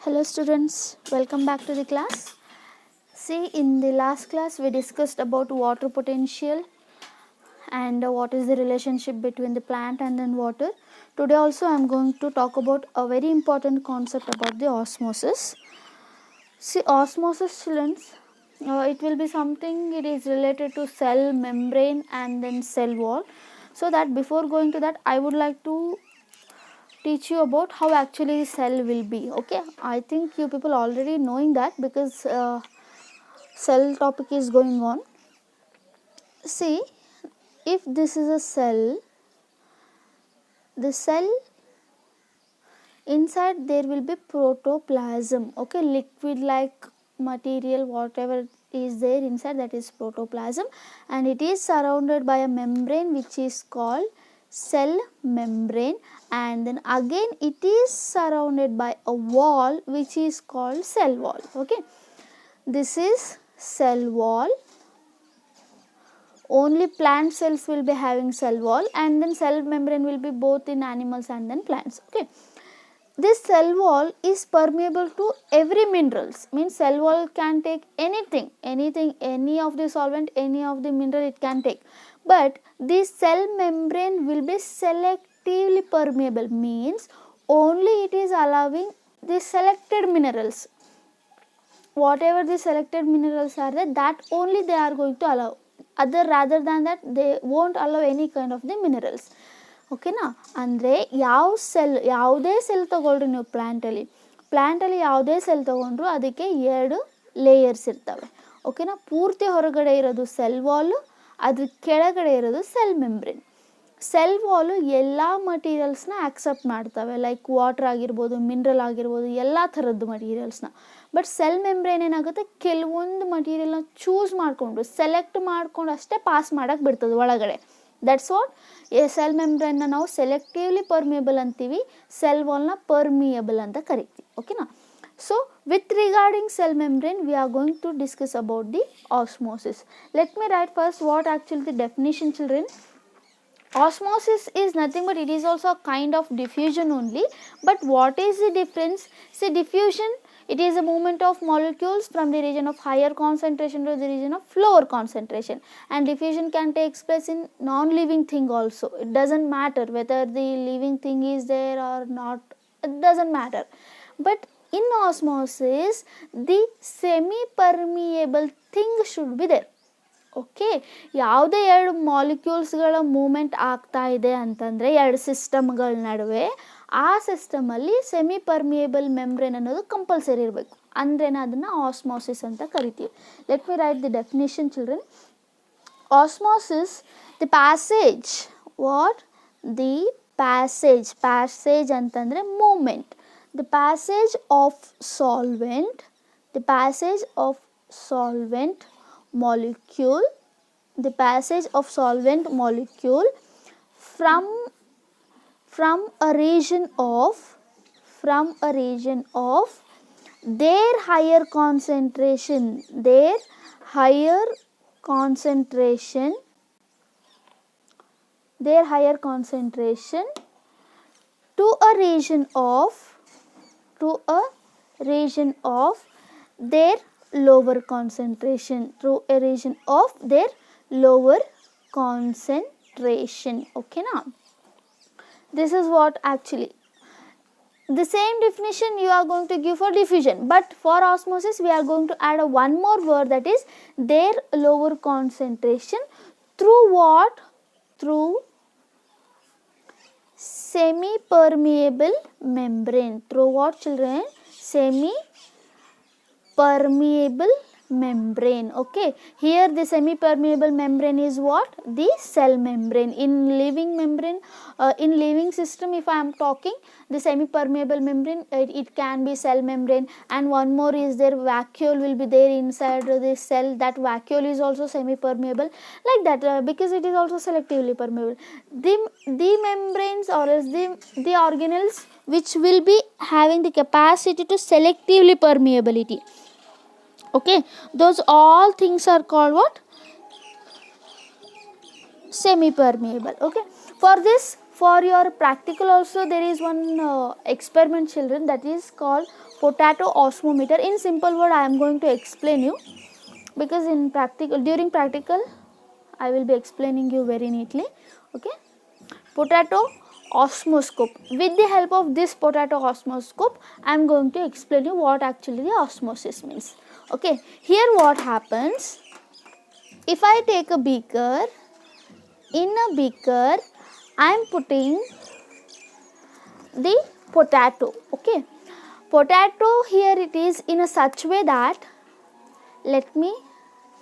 Hello students, welcome back to the class. See, in the last class we discussed about water potential and what is the relationship between the plant and then water. Today also I am going to talk about a very important concept about the osmosis. See, osmosis students, it will be something, it is related to cell membrane and then cell wall. So that before going to that, I would like to teach you about how actually cell will be. Okay, I think you people already knowing that because cell topic is going on. See, if this is a cell, the cell inside there will be protoplasm. Okay, liquid like material, whatever is there inside, that is protoplasm, and it is surrounded by a membrane which is called cell membrane, and then again it is surrounded by a wall which is called cell wall. Okay, this is cell wall. Only plant cells will be having cell wall, and then cell membrane will be both in animals and then plants. Okay, this cell wall is permeable to every minerals, means cell wall can take anything, any of the solvent, any of the mineral it can take, but this cell membrane will be selectively permeable, means only it is allowing the selected minerals, whatever the selected minerals are there, that only they are going to allow, rather than that they won't allow any kind of the minerals. ಓಕೆನಾ, ಅಂದರೆ ಯಾವುದೇ cell ತಗೊಳ್ರಿ ನೀವು ಪ್ಲ್ಯಾಂಟಲ್ಲಿ ಯಾವುದೇ cell ತೊಗೊಂಡ್ರು ಅದಕ್ಕೆ 2 layers ಇರ್ತವೆ. ಓಕೆನಾ, ಪೂರ್ತಿ ಹೊರಗಡೆ ಇರೋದು ಸೆಲ್ ವಾಲು, ಅದ್ರ ಕೆಳಗಡೆ ಇರೋದು ಸೆಲ್ ಮೆಂಬ್ರೇನ್. ಸೆಲ್ ವಾಲು ಎಲ್ಲ ಮಟೀರಿಯಲ್ಸ್ನ ಆಕ್ಸೆಪ್ಟ್ ಮಾಡ್ತವೆ, ಲೈಕ್ ವಾಟರ್ ಆಗಿರ್ಬೋದು, ಮಿನರಲ್ ಆಗಿರ್ಬೋದು, ಎಲ್ಲ ಥರದ್ದು ಮಟೀರಿಯಲ್ಸ್ನ. ಬಟ್ ಸೆಲ್ ಮೆಂಬ್ರೇನ್ ಏನಾಗುತ್ತೆ, ಕೆಲವೊಂದು ಮಟೀರಿಯಲ್ನ ಚೂಸ್ ಮಾಡಿಕೊಂಡು ಸೆಲೆಕ್ಟ್ ಮಾಡ್ಕೊಂಡು ಅಷ್ಟೇ ಪಾಸ್ ಮಾಡೋಕ್ಕೆ ಬಿಡ್ತದೆ ಒಳಗಡೆ. ದಟ್ಸ್ ವಾಟ್ ಸೆಲ್ ಮೆಂಬ್ರೇನ್ನ ನಾವು ಸೆಲೆಕ್ಟಿವ್ಲಿ ಪರ್ಮಿಯಬಲ್ ಅಂತೀವಿ, ಸೆಲ್ ವಾಲ್ನ ಪರ್ಮಿಯಬಲ್ ಅಂತ ಕರಿತೀವಿ. ಓಕೆನಾ, so with regarding cell membrane we are going to discuss about the osmosis. Let me write first what actually the definition, children. Osmosis is nothing but it is also a kind of diffusion only. But what is the difference? See, diffusion, it is a movement of molecules from the region of higher concentration to the region of lower concentration, and diffusion can take place in non-living thing also. It doesn't matter whether the living thing is there or not, it doesn't matter. But in osmosis the semi-permeable thing should be there. Okay, ಯಾವುದೇ 2 ಮಾಲಿಕ್ಯೂಲ್ಸ್ಗಳ moment ಆಗ್ತಾ ಇದೆ ಅಂತಂದರೆ 2 ಸಿಸ್ಟಮ್ಗಳ ನಡುವೆ, ಆ ಸಿಸ್ಟಮಲ್ಲಿ semi permeable membrane ಅನ್ನೋದು compulsory ಇರಬೇಕು, ಅಂದ್ರೇ ಅದನ್ನು ಆಸ್ಮೋಸಿಸ್ ಅಂತ ಕರಿತೀವಿ. Let me write the definition, children. Osmosis, the passage, what the passage ಅಂತಂದರೆ movement, the passage of solvent molecule, the passage of solvent molecule from a region of their higher concentration to a region of their lower concentration, okay now. This is what actually the same definition you are going to give for diffusion, but for osmosis we are going to add one more word, that is their lower concentration, through what? Through semi permeable membrane. Through what, children? Semi permeable membrane. Okay, here the semi permeable membrane is what? The cell membrane. In living system, if I am talking, the semi permeable membrane, it can be cell membrane, and one more is there, vacuole will be there inside the cell. That vacuole is also semi permeable, like that, because it is also selectively permeable. The membranes or else the organelles which will be having the capacity to selectively permeability, okay, those all things are called what? Semi permeable. Okay, for this For your practical also there is one experiment children, that is called potato osmometer. In simple word I am going to explain you, because in practical, during practical I will be explaining you very neatly. Okay, potato osmoscope. With the help of this potato osmoscope I am going to explain you what actually the osmosis means. Okay, here what happens, if I take a beaker, in a beaker I am putting the potato. Okay, potato here it is in a such way that, let me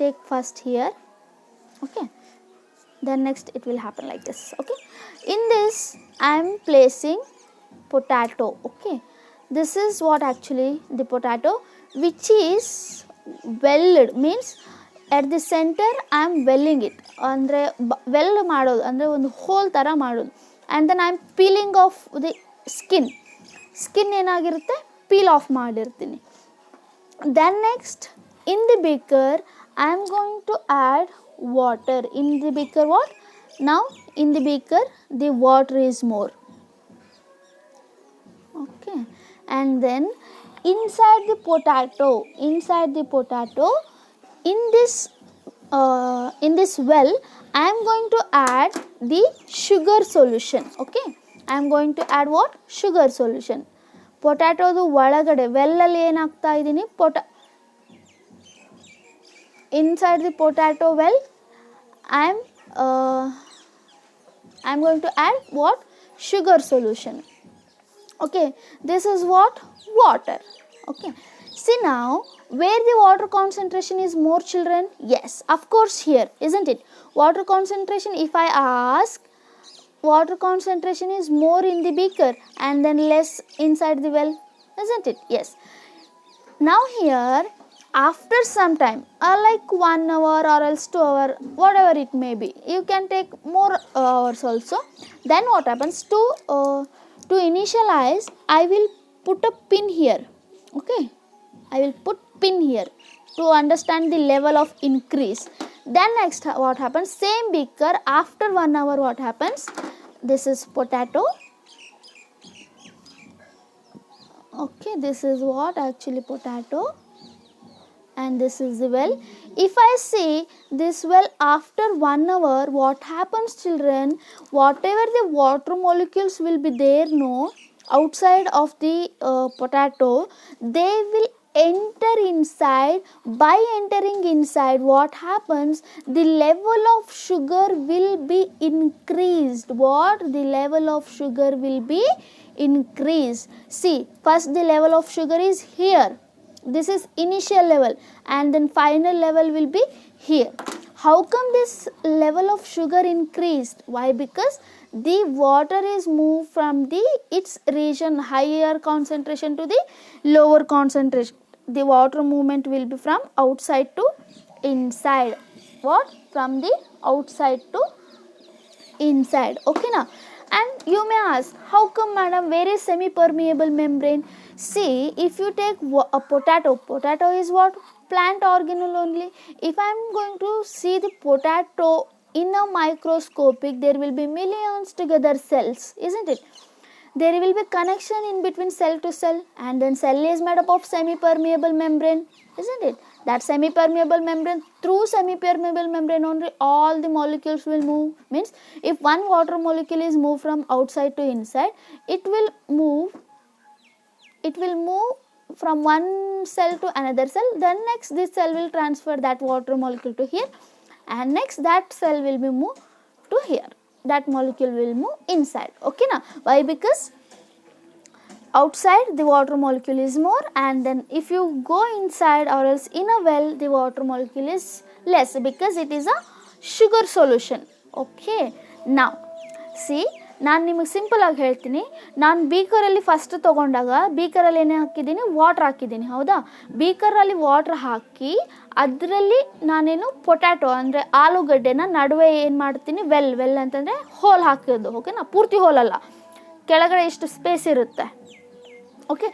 take first here. Okay, then next it will happen like this. Okay, in this I am placing potato. Okay, this is what actually the potato, which is welled, means at the center I am welling it, ಅಂದರೆ well ಮಾಡೋದು ಅಂದರೆ ಒಂದು hole ಥರ ಮಾಡೋದು. And then I am peeling off the skin ಏನಾಗಿರುತ್ತೆ, peel off ಮಾಡಿರ್ತೀನಿ. Then next in the beaker I am going to add water. In the beaker what? Now in the beaker the water is more. Okay, and then inside the potato, in this well I am going to add the sugar solution. Okay, I am going to add what? Sugar solution. ಪೊಟ್ಯಾಟೋದು ಒಳಗಡೆ ವೆಲ್ಲಲ್ಲಿ ಏನಾಗ್ತಾ ಇದ್ದೀನಿ, inside the potato well I am going to add what? Sugar solution. Okay, this is what? Water. Okay, see now where the water concentration is more children? Yes, of course here, isn't it? Water concentration, if I ask, water concentration is more in the beaker and then less inside the well, isn't it? Yes. Now here after some time, like 1 hour or else 2 hour, whatever it may be, you can take more hours also. Then what happens, to initialize I will put a pin here. Okay, I will put pin here to understand the level of increase. Then next what happens, same beaker after 1 hour what happens, this is potato. Okay, this is what actually potato, and this is the well. If I see this well after 1 hour, what happens children, whatever the water molecules will be there outside of the potato, they will enter inside. By entering inside what happens, the level of sugar will be increased. What? The level of sugar will be increased. See, first the level of sugar is here, this is initial level, and then final level will be here. How come this level of sugar increased? Why? Because the water is moved from its region higher concentration to the lower concentration. The water movement will be from outside to inside. What? From the outside to inside. Okay now, and you may ask, how come madam, where is semi permeable membrane? See, if you take a potato is what? Plant organelle only. If I am going to see the potato in a microscopic, there will be millions together cells, isn't it? There will be connection in between cell to cell, and then cell is made up of semi permeable membrane, isn't it? That semi permeable membrane, through semi permeable membrane only all the molecules will move. Means if one water molecule is moved from outside to inside, it will move from one cell to another cell. Then next this cell will transfer that water molecule to here, and next that cell will be moved to here, that molecule will move inside. Okay now, why? Because outside the water molecule is more, and then if you go inside or else in a well, the water molecule is less, because it is a sugar solution. Okay, now see, ನಾನು ನಿಮಗೆ simple ಆಗಿ ಹೇಳ್ತೀನಿ. ನಾನು ಬೀಕರಲ್ಲಿ first ತೊಗೊಂಡಾಗ ಬೀಕರಲ್ಲಿ ಏನೇ ಹಾಕಿದ್ದೀನಿ, water ಹಾಕಿದ್ದೀನಿ, ಹೌದಾ? ಬೀಕರಲ್ಲಿ ವಾಟ್ರ್ ಹಾಕಿ ಅದರಲ್ಲಿ ನಾನೇನು ಪೊಟ್ಯಾಟೊ ಅಂದರೆ ಆಲೂಗಡ್ಡೆನ ನಡುವೆ ಏನು ಮಾಡ್ತೀನಿ, ವೆಲ್ ಅಂತಂದರೆ ಹೋಲ್ ಹಾಕೋದು. ಓಕೆನಾ? ಪೂರ್ತಿ ಹೋಲಲ್ಲ, ಕೆಳಗಡೆ ಇಷ್ಟು ಸ್ಪೇಸ್ ಇರುತ್ತೆ, ಓಕೆ,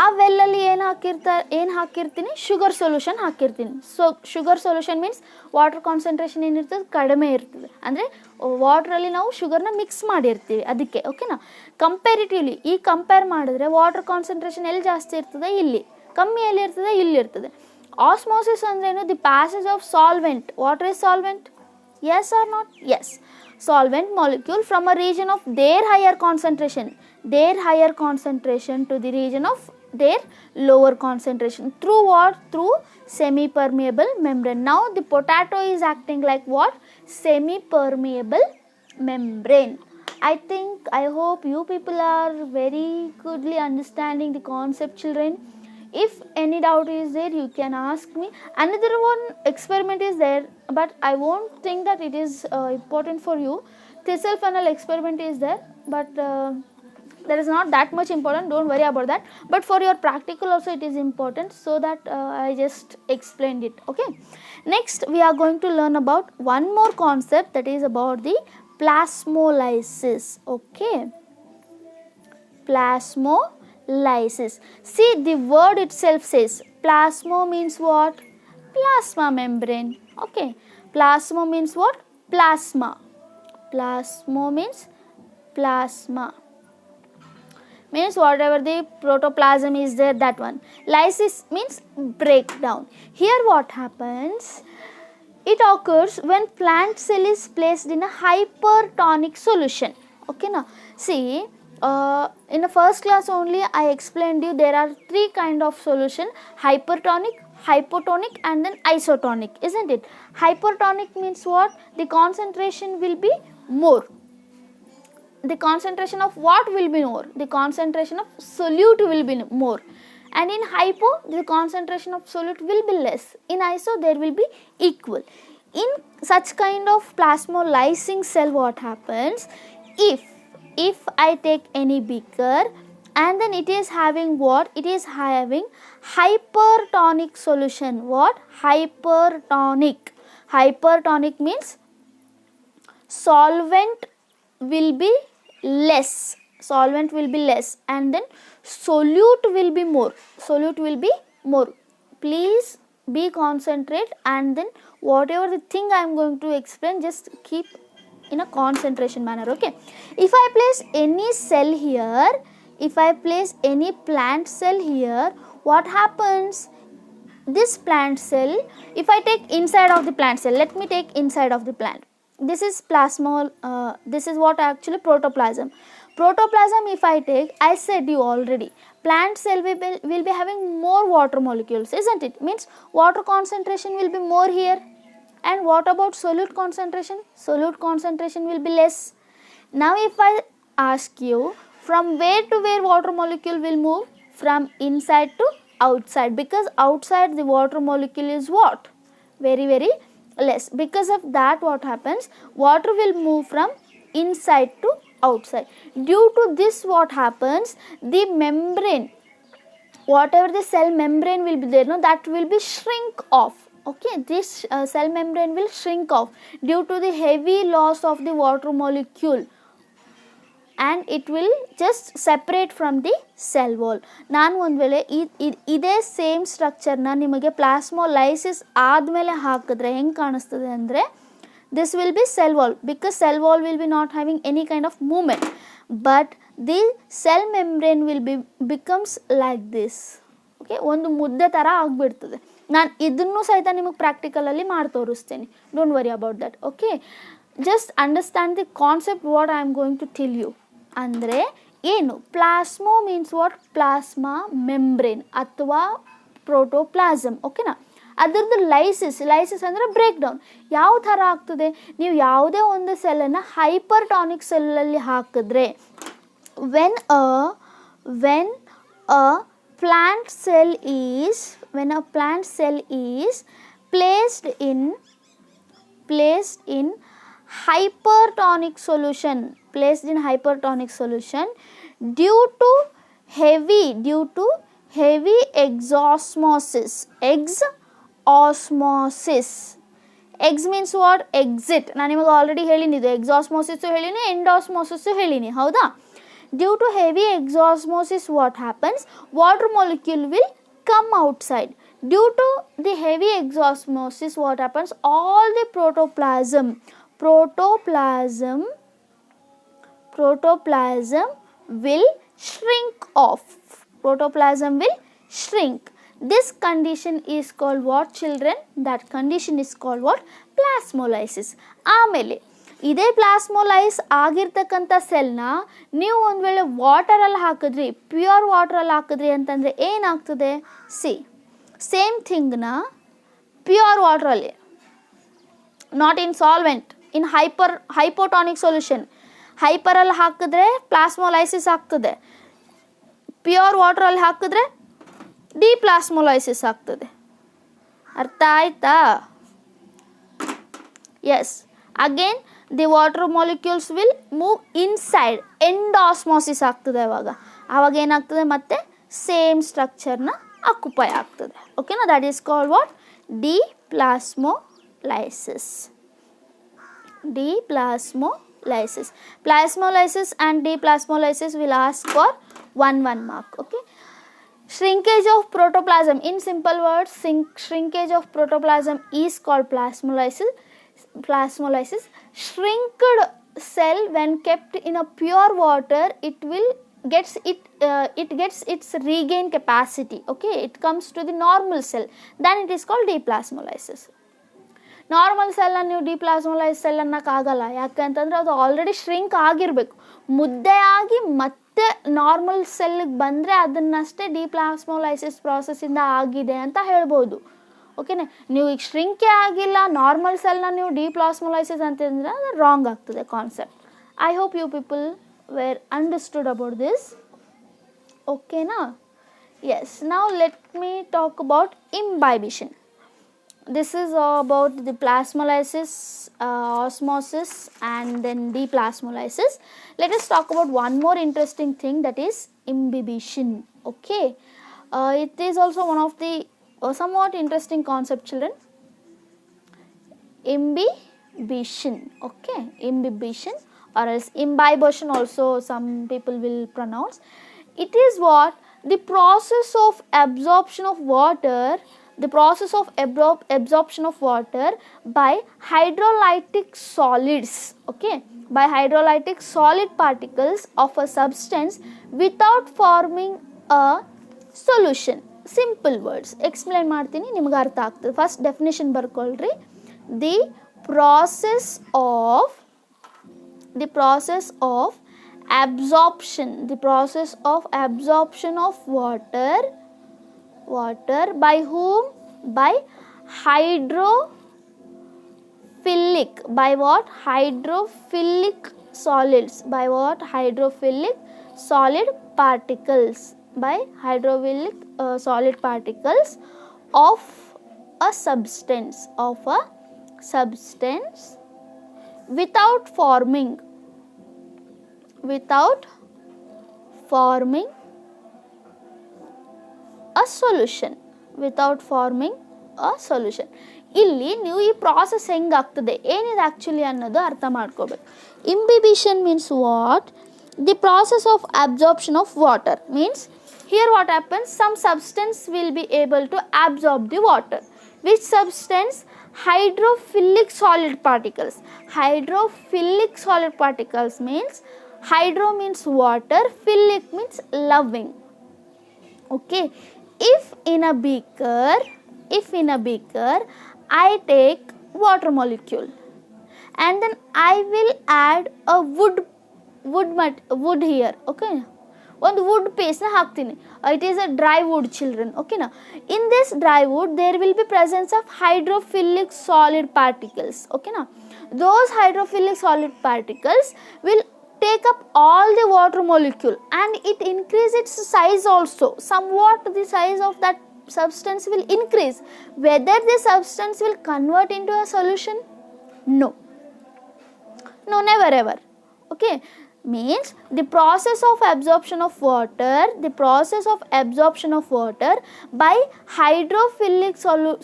ಆ ವೆಲ್ಲಲ್ಲಿ ಏನು ಹಾಕಿರ್ತೀನಿ, ಶುಗರ್ ಸೊಲ್ಯೂಷನ್ ಹಾಕಿರ್ತೀನಿ. So sugar solution means water concentration ಏನಿರ್ತದೆ, ಕಡಿಮೆ ಇರ್ತದೆ. ಅಂದರೆ ವಾಟ್ರಲ್ಲಿ ನಾವು ಶುಗರ್ನ ಮಿಕ್ಸ್ ಮಾಡಿರ್ತೀವಿ ಅದಕ್ಕೆ. ಓಕೆನಾ, ಕಂಪೇರಿಟಿವ್ಲಿ ಈ ಕಂಪೇರ್ ಮಾಡಿದ್ರೆ ವಾಟರ್ ಕಾನ್ಸಂಟ್ರೇಷನ್ ಎಲ್ಲಿ ಜಾಸ್ತಿ ಇರ್ತದೆ, ಇಲ್ಲಿ. ಕಮ್ಮಿ ಎಲ್ಲಿ ಇರ್ತದೆ, ಇಲ್ಲಿ ಇರ್ತದೆ. ಆಸ್ಮೋಸಿಸ್ ಅಂದ್ರೇನು, the passage of solvent. Water is solvent, yes or not? Yes. Solvent molecule from a region of their higher concentration to the region of their lower concentration. Through what? Through semi-permeable membrane. Now the potato is acting like what? Semi-permeable membrane. I hope you people are very goodly understanding the concept, children. If any doubt is there, you can ask me. Another one experiment is there, but I won't think that it is important for you. Thistle funnel experiment is there, but that is not that much important. Don't worry about that. But for your practical also it is important, so that I just explained it. Okay, next we are going to learn about one more concept, that is about the plasmolysis. Okay, plasmolysis. See, the word itself says plasmo means what? Plasma membrane. Okay, plasmo means what? Plasma. Plasmo means plasma, means whatever the protoplasm is there, that one. Lysis means breakdown. Here what happens, it occurs when plant cell is placed in a hypertonic solution. Okay, now see, in the first class only I explained you there are three kind of solution: hypertonic, hypotonic and then isotonic, isn't it? Hypertonic means what? The concentration will be more. The concentration of what will be more? The concentration of solute will be more. And in hypo, the concentration of solute will be less. In iso, there will be equal. In such kind of plasmolysing cell, what happens, if I take any beaker and then it is having what? It is having hypertonic solution. What? Hypertonic. Hypertonic means solvent will be less. Solvent will be less and then solute will be more. Solute will be more. Please be concentrate, and then whatever the thing I am going to explain, just keep in a concentration manner. Okay, if I place any cell here, if I place any plant cell here, what happens? This plant cell, if I take inside of the plant cell, let me take inside of the plant. This is this is what actually protoplasm. Protoplasm, if I take, I said you already, plant cell will be having more water molecules, isn't it? Means water concentration will be more here. And what about solute concentration? Solute concentration will be less. Now if I ask you, from where to where water molecule will move? From inside to outside, because outside the water molecule is what? Very, very less. Because of that, what happens? Water will move from inside to outside. Due to this, what happens? The membrane, whatever the cell membrane will be there, no, that will be shrink off. Okay, this cell membrane will shrink off due to the heavy loss of the water molecule, and it will just separate from the cell wall. ನಾನು ಒಂದು ವೇಳೆ ಇದೇ same ಸ್ಟ್ರಕ್ಚರ್ನ ನಿಮಗೆ ಪ್ಲಾಸ್ಮೋಲೈಸಿಸ್ ಆದಮೇಲೆ ಹಾಕಿದ್ರೆ ಹೆಂಗೆ ಕಾಣಿಸ್ತದೆ ಅಂದರೆ, this will be cell wall, because cell wall will be not having any kind of movement, but the cell membrane will becomes like this. Okay, ಒಂದು ಮುದ್ದೆ ಥರ ಆಗಿಬಿಡ್ತದೆ. ನಾನು ಇದನ್ನು ಸಹಿತ ನಿಮಗೆ ಪ್ರಾಕ್ಟಿಕಲಲ್ಲಿ ಮಾಡಿ ತೋರಿಸ್ತೀನಿ. Don't worry about that. Okay, just understand the concept what I am going to tell you. ಅಂದರೆ ಏನು? Plasmo means what? Plasma membrane ಅಥವಾ ಪ್ರೋಟೋಪ್ಲಾಸಮ್. ಓಕೆನಾ? ಅದರದ್ದು ಲೈಸಿಸ್ ಅಂದರೆ ಬ್ರೇಕ್ ಡೌನ್. ಯಾವ ಥರ ಆಗ್ತದೆ? ನೀವು ಯಾವುದೇ ಒಂದು ಸೆಲ್ಲನ್ನು ಹೈಪರ್ಟಾನಿಕ್ ಸೆಲ್ಲಲ್ಲಿ ಹಾಕಿದ್ರೆ, when a plant cell is placed in hypertonic solution, due to heavy exosmosis. Ex means what? Exit. ನಾನು ನಿಮಗೆ ಆಲ್ರೆಡಿ ಹೇಳಿನಿ, ಇದು ಎಕ್ಸಾಸ್ಮೋಸಿಸ್ ಹೇಳಿನಿ, ಎಂಡಾಸ್ಮೋಸಿಸ್ ಹೇಳಿನಿ, ಹೌದಾ? Due to heavy exosmosis, what happens? Water molecule will come outside. Due to the heavy exosmosis, what happens? All the protoplasm will shrink off. Protoplasm will shrink. This condition is called what, children? That condition is called what? Plasmolysis. ಆಮೇಲೆ ಇದೇ ಪ್ಲಾಸ್ಮೋಲೈಸ್ ಆಗಿರ್ತಕ್ಕಂಥ ಸೆಲ್ನ ನೀವು ಒಂದು ವೇಳೆ ವಾಟರಲ್ಲಿ ಹಾಕಿದ್ರಿ, pure ವಾಟರಲ್ಲಿ ಹಾಕಿದ್ರಿ ಅಂತಂದರೆ ಏನಾಗ್ತದೆ? ಸೇಮ್ ಥಿಂಗ್ನ ಪ್ಯೂರ್ ವಾಟ್ರಲ್ಲಿ, not in solvent, in hypotonic solution, ಹೈಪರಲ್ಲಿ ಹಾಕಿದ್ರೆ ಪ್ಲಾಸ್ಮೋಲೈಸಿಸ್ ಆಗ್ತದೆ, ಪ್ಯೂರ್ ವಾಟ್ರಲ್ಲಿ ಹಾಕಿದ್ರೆ ಡಿಪ್ಲಾಸ್ಮೋಲೈಸಿಸ್ ಆಗ್ತದೆ. ಅರ್ಥ ಆಯ್ತಾ? Yes. Again the water molecules will move inside, and osmosis ಆಗ್ತದೆ. ಆವಾಗ ಏನಾಗ್ತದೆ? ಮತ್ತೆ ಸೇಮ್ ಸ್ಟ್ರಕ್ಚರ್ನ ಆಕ್ಯುಪೈ ಆಗ್ತದೆ. ಓಕೆನಾ? That is called what? Deplasmolysis. Plasmolysis and deplasmolysis will ask for 1 mark. Okay. Shrinkage of protoplasm. In simple words, shrinkage of protoplasm is called plasmolysis. Shrinked cell, when kept in a pure water, it gets its regain capacity. Okay, it comes to the normal cell. Then it is called deplasmolysis. Normal ಸೆಲ್ಲನ್ನು ನೀವು deplasmolyse cell ಅನ್ನೋಕ್ಕಾಗಲ್ಲ. ಯಾಕಂತಂದರೆ ಅದು already shrink ಆಗಿರಬೇಕು. ಮುದ್ದೆ ಆಗಿ ಮತ್ತೆ normal ಸೆಲ್ಗೆ ಬಂದರೆ ಅದನ್ನಷ್ಟೇ ಡಿಪ್ಲಾಸ್ಮೋಲೈಸಿಸ್ ಪ್ರಾಸೆಸ್ಸಿಂದ ಆಗಿದೆ ಅಂತ ಹೇಳ್ಬೋದು. ಓಕೆನಾ? ನೀವು ಈಗ ಶ್ರಿಂಕೇ ಆಗಿಲ್ಲ, ನಾರ್ಮಲ್ ಸೆಲ್ನ ನೀವು ಡಿಪ್ಲಾಸ್ಮೋಲೈಸಿಸ್ ಅಂತಂದರೆ ಅದು ರಾಂಗ್ ಆಗ್ತದೆ concept. I hope you people were understood about this. ಓಕೆನಾ? Yes. Now let me talk about imbibition. This is about the plasmolysis, osmosis and then deplasmolysis. Let us talk about one more interesting thing, that is imbibition. Okay, it is also one of the somewhat interesting concept, children. Imbibition. Okay, imbibition or else imbibition also some people will pronounce. It is what? The process of absorption of water. The process of absorption of water by hydrolytic solids. Okay, by hydrolytic solid particles of a substance without forming a solution. Simple words explain ಮಾಡ್ತೀನಿ, ನಿಮಗೆ ಅರ್ಥ ಆಗ್ತದೆ. First definition ಬರ್ಕೊಳ್ರಿ. the process of absorption of water by whom? By hydrophilic. By what? Hydrophilic solids. By what? Hydrophilic solid particles. By hydrophilic solid particles of a substance. Without forming a solution. ಇಲ್ಲಿ ನೀವು ಈ process ಹೆಂಗಾಗ್ತದೆ, ಏನಿದೆ actually ಅನ್ನೋದು ಅರ್ಥ ಮಾಡ್ಕೋಬೇಕು. Imbibition means what? The process of absorption of water means, here what happens? Some substance will be able to absorb the water. Which substance? Hydrophilic solid particles. Hydrophilic solid particles means, hydro means water, philic means loving. Okay, if in a beaker I take water molecule and then I will add a wood here. Okay, ಒಂದು wood ಪೇಸ್ಟ್ನ ಹಾಕ್ತೀನಿ. It is a dry wood, children. ಓಕೆನಾ? In this dry wood there will be presence of hydrophilic solid particles. ಓಕೆನಾ? Those hydrophilic solid particles will take up all the water molecule and it increase its size also. Somewhat the size of that substance will increase. Whether the substance will convert into a solution? No, never ever. Okay, means the process of absorption of water by hydrophilic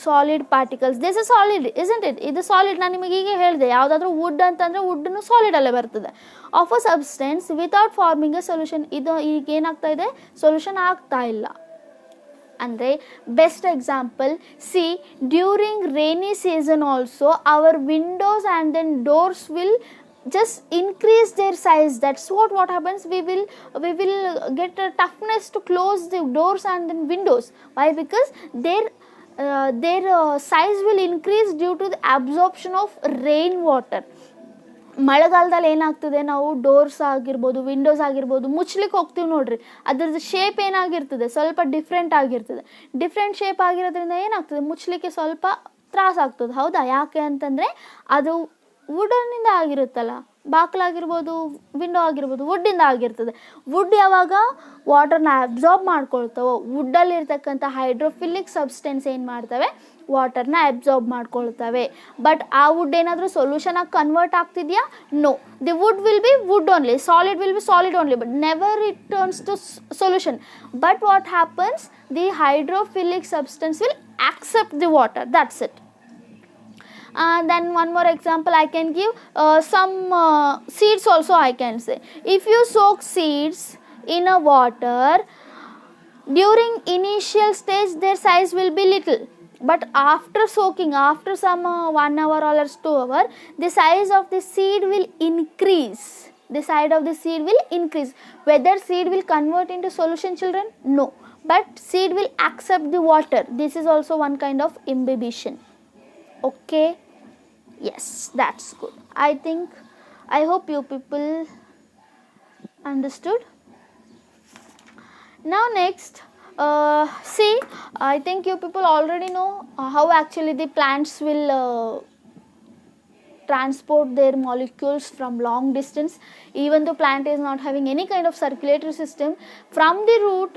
solid particles. This is solid, isn't it? ಇದು solid. ನಾನು ನಿಮಗೆ ಈಗ ಹೇಳಿದೆ, ಯಾವುದಾದ್ರೂ wood ಅಂತಂದರೆ ವುಡ್ನು solid ಅಲ್ಲೇ ಬರ್ತದೆ. Of a substance without forming a solution. ಇದು ಈಗ ಏನಾಗ್ತಾ ಇದೆ, ಸೊಲ್ಯೂಷನ್ ಆಗ್ತಾ ಇಲ್ಲ. ಅಂದರೆ best example, see during rainy season also our windows and then doors will just increase their size. That's what happens. We will get a toughness to close the doors and then windows. Why? Because their size will increase due to the absorption of rain water. ಮಳೆಗಾಲದಲ್ಲಿ ಏನಾಗ್ತದೆ, ನಾವು doors ಆಗಿರ್ಬೋದು, Windows ಆಗಿರ್ಬೋದು ಮುಚ್ಚಲಿಕ್ಕೆ ಹೋಗ್ತೀವಿ ನೋಡ್ರಿ, ಅದ್ರದ್ದು shape ಏನಾಗಿರ್ತದೆ, ಸ್ವಲ್ಪ different ಆಗಿರ್ತದೆ. ಡಿಫ್ರೆಂಟ್ ಶೇಪ್ ಆಗಿರೋದ್ರಿಂದ ಏನಾಗ್ತದೆ, ಮುಚ್ಚಲಿಕ್ಕೆ ಸ್ವಲ್ಪ ತ್ರಾಸ ಆಗ್ತದೆ. ಹೌದಾ? ಯಾಕೆ ಅಂತಂದರೆ ಅದು ವುಡನ್ನಿಂದ ಆಗಿರುತ್ತಲ್ಲ, ಬಾಕ್ಲಾಗಿರ್ಬೋದು, ವಿಂಡೋ ಆಗಿರ್ಬೋದು, ವುಡ್ಡಿಂದ ಆಗಿರ್ತದೆ. ವುಡ್ ಯಾವಾಗ ವಾಟರ್ನ ಅಬ್ಸಾರ್ಬ್ ಮಾಡ್ಕೊಳ್ತಾವೋ, ವುಡ್ಡಲ್ಲಿರ್ತಕ್ಕಂಥ ಹೈಡ್ರೋಫಿಲಿಕ್ ಸಬ್ಸ್ಟೆನ್ಸ್ ಏನು ಮಾಡ್ತವೆ, ವಾಟರ್ನ ಅಬ್ಸಾರ್ಬ್ ಮಾಡ್ಕೊಳ್ತವೆ. ಬಟ್ ಆ ವುಡ್ ಏನಾದರೂ ಸೊಲ್ಯೂಷನ್ ಆಗಿ ಕನ್ವರ್ಟ್ ಆಗ್ತಿದೆಯಾ? No. The wood will be wood only, solid will be solid only, but never it turns to solution. But what happens, the hydrophilic substance will accept the water. That's it. Then one more example I can give, some seeds also I can say. If you soak seeds in a water, during initial stage their size will be little, but after soaking, after some 1 hour or 2 hours, the size of the seed will increase. The size of the seed will increase. Whether seed will convert into solution, children? No, but seed will accept the water. This is also one kind of imbibition. Okay, yes, that's good. I hope you people understood. Now next, see, I think you people already know how actually the plants will transport their molecules from long distance. Even though plant is not having any kind of circulatory system, from the root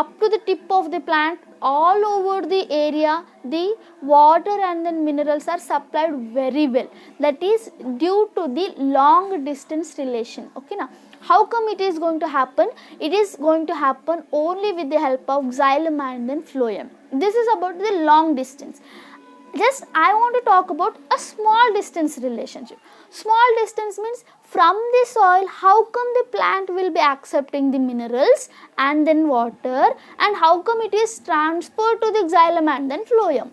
up to the tip of the plant, all over the area, the water and then minerals are supplied very well. That is due to the long distance relation. Okay, now how come it is going to happen? It is going to happen only with the help of xylem and then phloem. This is about the long distance. Just I want to talk about a small distance relationship. Small distance means from the soil, how come the plant will be accepting the minerals and then water, and how come it is transferred to the xylem and then phloem.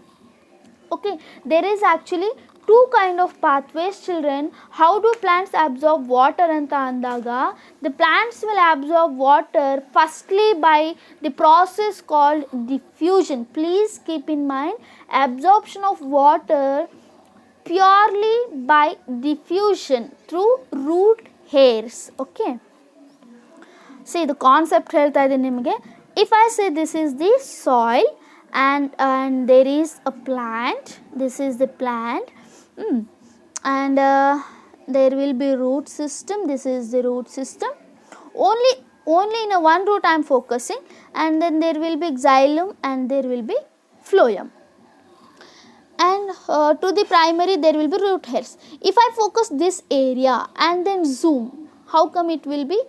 Okay, there is actually two kind of pathways, children. How do plants absorb water anta andaga, the plants will absorb water firstly by the process called diffusion. Please keep in mind, absorption of water purely by diffusion through root hairs. Okay, see the concept ಹೇಳ್ತಾ ಇದ್ದೀನಿ ನಿಮಗೆ. If I say this is the soil and there is a plant, this is the plant, and there will be root system, this is the root system. Only in a one root I am focusing, and then there will be xylem and there will be phloem, and to the primary there will be root hairs. If I focus this area and then zoom, how come it will be,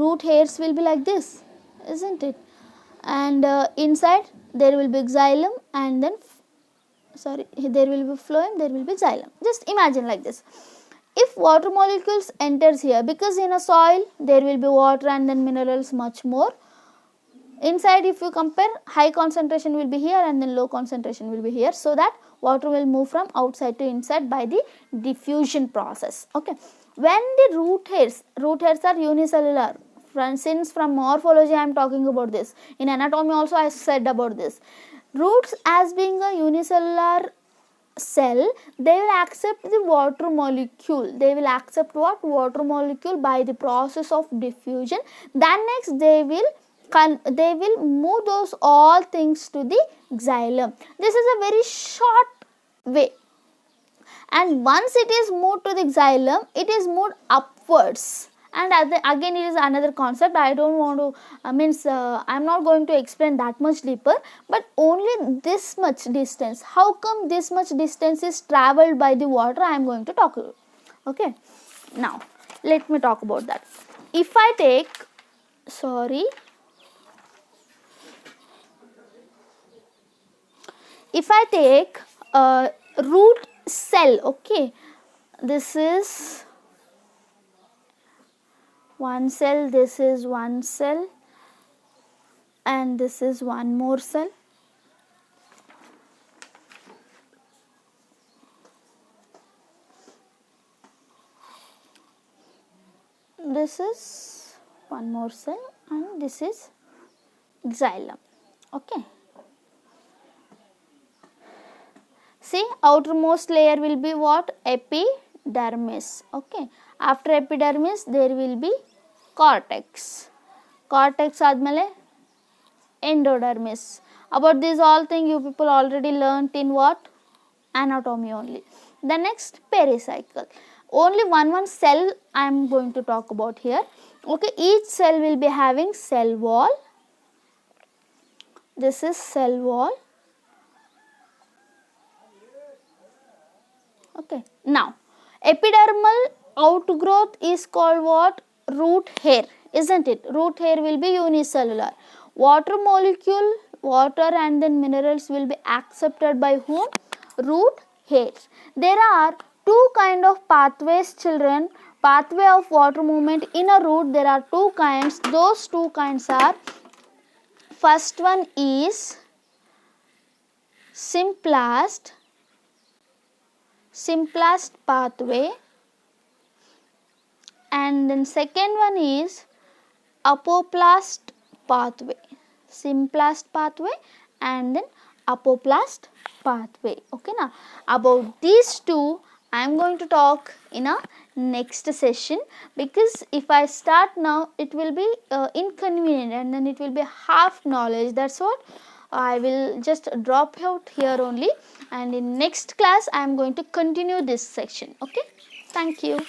root hairs will be like this, isn't it? And inside there will be xylem and then there will be phloem, there will be xylem. Just imagine like this. If water molecules enters here, because in a soil there will be water and then minerals much more. Inside if you compare, high concentration will be here and then low concentration will be here, so that water will move from outside to inside by the diffusion process. Okay, when the root hairs are unicellular, since from morphology I am talking about this, in anatomy also I said about this. Roots, as being a unicellular cell, they will accept the water molecule. They will accept what? Water molecule by the process of diffusion. Then next they will move those all things to the xylem. This is a very short way, and once it is moved to the xylem, it is moved upwards. And again it is another concept, I don't want to I am not going to explain that much deeper, but only this much distance, how come this much distance is traveled by the water, I am going to talk about. Okay, now let me talk about that. if I take, sorry, if I take a root cell, okay, this is one cell, this is one cell, and this is one more cell. This is one more cell and this is xylem. Okay. See, outermost layer will be what? Epidermis. Okay. After epidermis, there will be cortex. Cortex admale endodermis. About these all things you people already learnt in what? Anatomy only. The next, pericycle. Only one cell I am going to talk about here. Okay, each cell will be having cell wall. This is cell wall. Okay, now epidermal outgrowth is called what? Root hair, isn't it? Root hair will be unicellular. Water molecule, water and then minerals will be accepted by whom? Root hairs. There are two kind of pathways, children. Pathway of water movement in a root, there are two kinds. Those two kinds are, first one is symplast pathway, and then second one is apoplast pathway. Symplast pathway and then apoplast pathway. Okay, now about these two I am going to talk in a next session, because if I start now it will be inconvenient and then it will be half knowledge. That's what I will just drop out here only, and in next class I am going to continue this section. Okay, thank you.